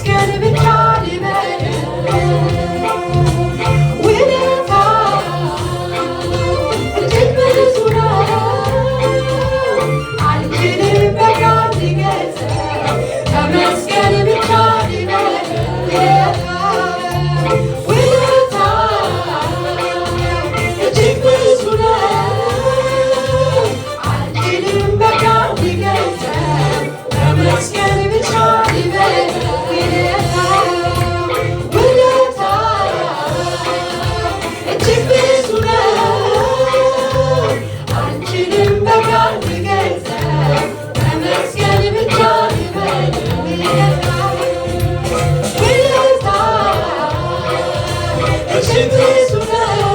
ተመስገን ብቻ ልበል ውለታ እጅግ ብዙ ነው አልችልም በቃል ልገልጸው ተመስገን ብቻ ልበል ውለታ እጅግ ብዙ ነው አልችልም በቃል ልገልጸው ተመስገን ብቻ ልበል ውለታ እጅግ ብዙ ነው አልችልም በቃል ልገልጸው ተመስገን ብቻ ልበል ውለታ እጅግ ብዙ ነው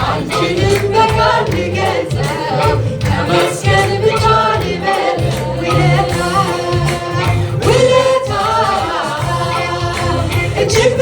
አልችልም በቃል ልገልጸው ተመስገን ብቻ ልበል ውለታ እጅግ